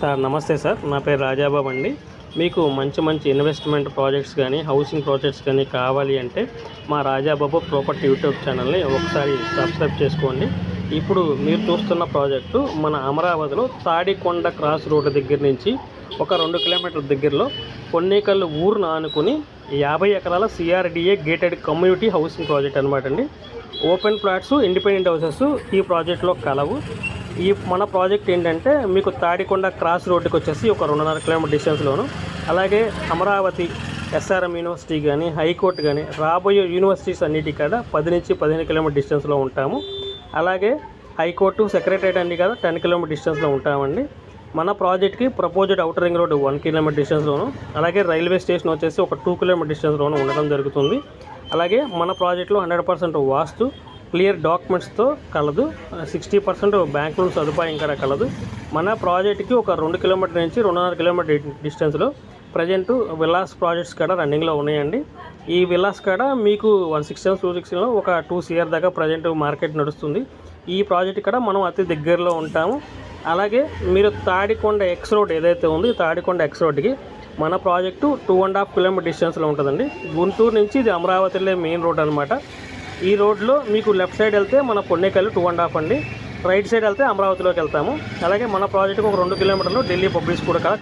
Sir నమస్తే sir, నా పేరు రాజాబాబు అండి. మీకు మంచి మంచి ఇన్వెస్ట్మెంట్ ప్రాజెక్ట్స్ కానీ హౌసింగ్ ప్రాజెక్ట్స్ కానీ కావాలి అంటే మా రాజాబాబు ప్రాపర్టీ యూట్యూబ్ ఛానల్ని ఒకసారి సబ్స్క్రైబ్ చేసుకోండి. ఇప్పుడు మీరు చూస్తున్న ప్రాజెక్టు మన అమరావతిలో తాడికొండ క్రాస్ రోడ్డు దగ్గర నుంచి ఒక 2 కిలోమీటర్ల దగ్గరలో పొన్నేకల్లు ఊరును ఆనుకుని 50 ఎకరాల CRDA gated community housing project అనమాట అండి. ఓపెన్ ప్లాట్స్, ఇండిపెండెంట్ హౌసెస్ ఈ ప్రాజెక్ట్లో కలవు. మన ప్రాజెక్ట్ ఏంటంటే మీకు తాడికొండ క్రాస్ రోడ్డుకి వచ్చేసి ఒక 2.5 కిలోమీటర్ డిస్టెన్స్లోను, అలాగే అమరావతి ఎస్ఆర్ఎం యూనివర్సిటీ కానీ హైకోర్టు కానీ రాబోయే యూనివర్సిటీస్ అన్నిటి కాడ 10 నుంచి 15 కిలోమీటర్ డిస్టెన్స్లో ఉంటాము. అలాగే హైకోర్టు సెక్రటరేట్ అన్ని కదా 10 కిలోమీటర్ డిస్టెన్స్లో ఉంటామండి. మన ప్రాజెక్ట్కి proposed outer ring road 1 kilometre డిస్టెన్స్లోను, అలాగే రైల్వే స్టేషన్ వచ్చేసి ఒక 2 కిలోమీటర్ డిస్టెన్స్లోను ఉండడం జరుగుతుంది. అలాగే మన ప్రాజెక్ట్లో 100% వాస్తు క్లియర్ డాక్యుమెంట్స్తో కలదు. 60% బ్యాంక్ లోన్ సదుపాయం కూడా కలదు. మన ప్రాజెక్ట్కి ఒక 2 కిలోమీటర్ నుంచి 2.5 కిలోమీటర్ డిస్టెన్స్లో ప్రజెంట్ విల్లాస్ ప్రాజెక్ట్స్ కూడా రన్నింగ్లో ఉన్నాయండి. ఈ విల్లాస్ కూడా మీకు 160 260లో ఒక 2 CR దాకా ప్రజెంట్ మార్కెట్ నడుస్తుంది. ఈ ప్రాజెక్ట్ కూడా మనం అతి దగ్గరలో ఉంటాము. అలాగే మీరు తాడికొండ ఎక్స్ రోడ్ ఏదైతే ఉందో తాడికొండ ఎక్స్ రోడ్కి మన ప్రాజెక్టు 2.5 కిలోమీటర్ డిస్టెన్స్లో ఉంటుందండి. గుంటూరు నుంచి ఇది అమరావతిలో మెయిన్ రోడ్ అనమాట. ఈ రోడ్లో మీకు లెఫ్ట్ సైడ్ వెళ్తే మన పొన్నేకల్లు 2.5 అండి, రైట్ సైడ్ వెళ్తే అమరావతిలోకి వెళ్తాము. అలాగే మన ప్రాజెక్టుకు ఒక 2 కిలోమీటర్లు ఢిల్లీ పబ్లిక్ స్కూల్ కూడా